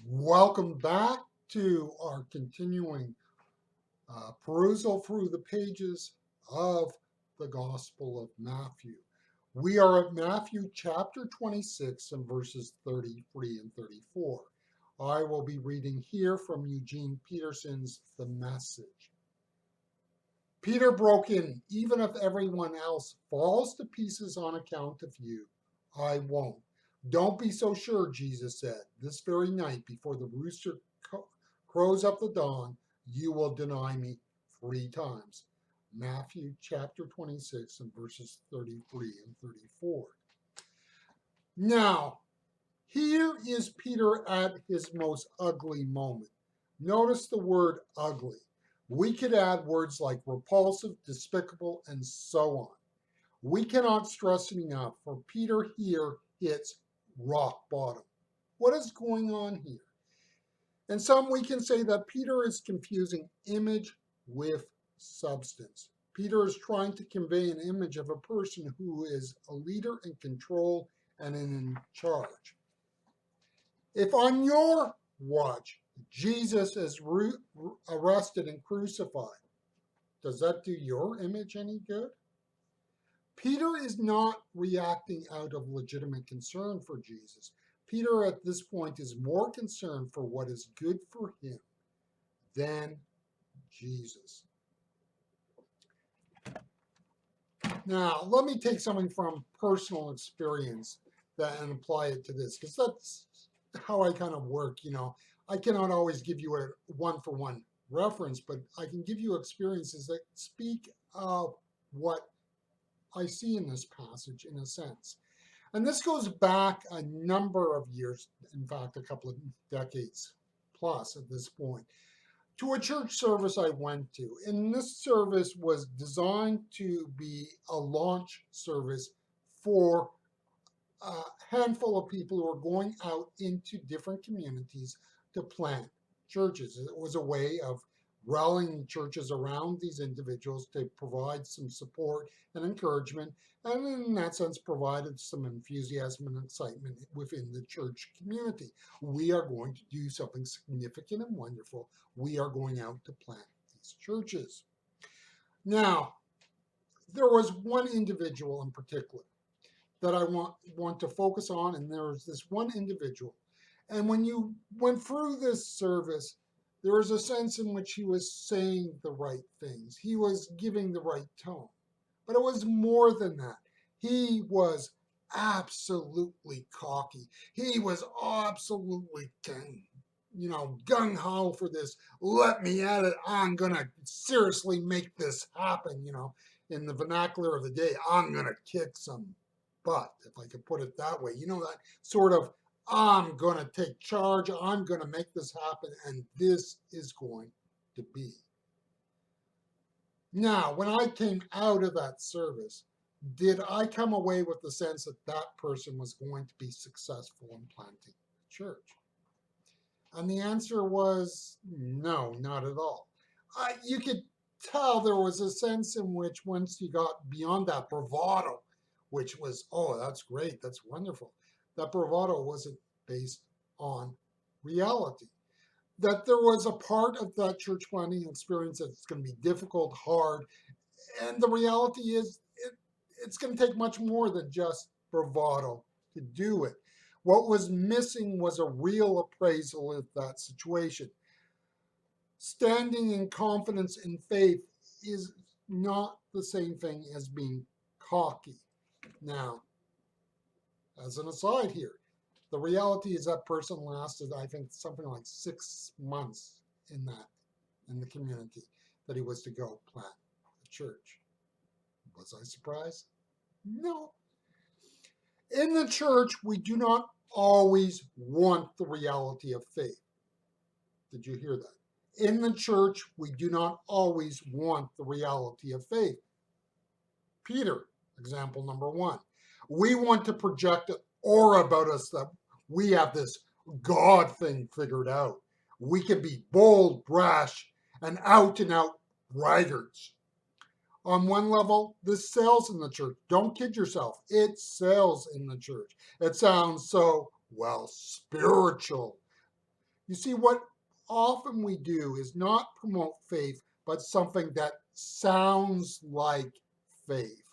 Welcome back to our continuing perusal through the pages of the Gospel of Matthew. We are at Matthew chapter 26 and verses 33 and 34. I will be reading here from Eugene Peterson's The Message. Peter broke in, even if everyone else falls to pieces on account of you, I won't. Don't be so sure, Jesus said. This very night, before the rooster crows up the dawn, you will deny me 3 times. Matthew chapter 26 and verses 33 and 34. Now, here is Peter at his most ugly moment. Notice the word ugly. We could add words like repulsive, despicable, and so on. We cannot stress it enough, for Peter here hits rock bottom. What is going on here? In some, we can say that Peter is confusing image with substance. Peter is trying to convey an image of a person who is a leader in control and in charge. If on your watch Jesus is arrested and crucified, does that do your image any good? Peter is not reacting out of legitimate concern for Jesus. Peter at this point is more concerned for what is good for him than Jesus. Now, let me take something from personal experience and apply it to this, because that's how I kind of work. I cannot always give you a one-for-one reference, but I can give you experiences that speak of what I see in this passage in a sense. And this goes back a number of years, in fact, a couple of decades plus at this point, to a church service I went to. And this service was designed to be a launch service for a handful of people who are going out into different communities to plant churches. It was a way of rallying churches around these individuals to provide some support and encouragement, and in that sense provided some enthusiasm and excitement within the church community. We are going to do something significant and wonderful. We are going out to plant these churches. Now, there was one individual in particular that I want to focus on, and there was this one individual. And when you went through this service, there was a sense in which he was saying the right things. He was giving the right tone. But it was more than that. He was absolutely cocky. He was absolutely gung-ho for this. Let me at it. I'm going to seriously make this happen, in the vernacular of the day. I'm going to kick some butt, if I could put it that way. That sort of, I'm going to take charge, I'm going to make this happen, and this is going to be. Now, when I came out of that service, did I come away with the sense that that person was going to be successful in planting a church? And the answer was no, not at all. You could tell there was a sense in which once you got beyond that bravado, which was, oh, that's great, that's wonderful, that bravado wasn't based on reality. That there was a part of that church planting experience that's going to be difficult, hard, and the reality is it's going to take much more than just bravado to do it. What was missing was a real appraisal of that situation. Standing in confidence and faith is not the same thing as being cocky. Now, as an aside here, the reality is that person lasted, I think, something like 6 months in the community that he was to go plant a church. Was I surprised? No. In the church, we do not always want the reality of faith. Did you hear that? In the church, we do not always want the reality of faith. Peter, example number 1. We want to project an aura about us that we have this God thing figured out. We can be bold, brash, and out braggarts. On one level, this sells in the church. Don't kid yourself. It sells in the church. It sounds so, spiritual. You see, what often we do is not promote faith, but something that sounds like faith.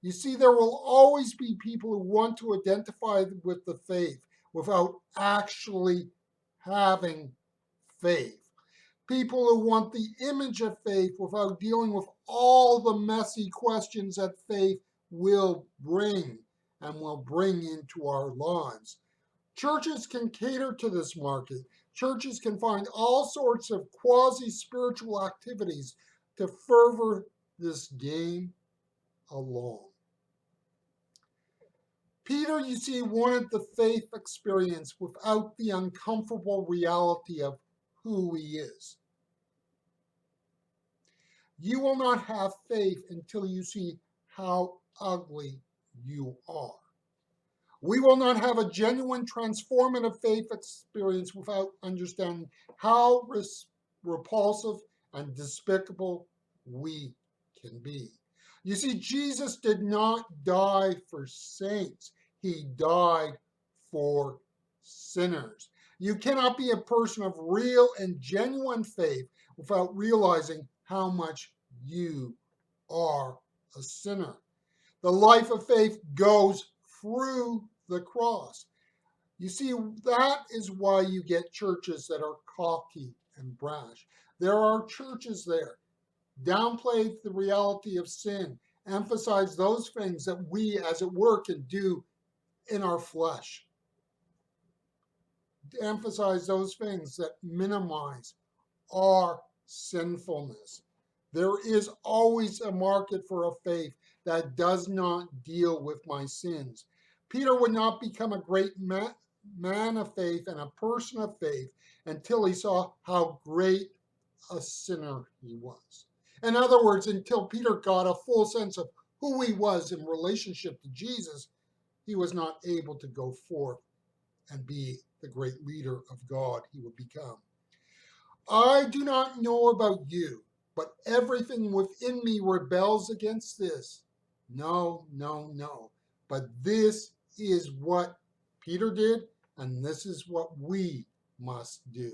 You see, there will always be people who want to identify with the faith without actually having faith. People who want the image of faith without dealing with all the messy questions that faith will bring and will bring into our lives. Churches can cater to this market. Churches can find all sorts of quasi spiritual activities to further this game along. Peter, you see, wanted the faith experience without the uncomfortable reality of who he is. You will not have faith until you see how ugly you are. We will not have a genuine transformative faith experience without understanding how repulsive and despicable we can be. You see, Jesus did not die for saints, he died for sinners. You cannot be a person of real and genuine faith without realizing how much you are a sinner. The life of faith goes through the cross. You see, that is why you get churches that are cocky and brash. There are churches there downplay the reality of sin, emphasize those things that we, as it were, can do in our flesh, emphasize those things that minimize our sinfulness. There is always a market for a faith that does not deal with my sins. Peter would not become a great man of faith and a person of faith until he saw how great a sinner he was. In other words, until Peter got a full sense of who he was in relationship to Jesus, he was not able to go forth and be the great leader of God he would become. I do not know about you, but everything within me rebels against this. No, no, no. But this is what Peter did, and this is what we must do.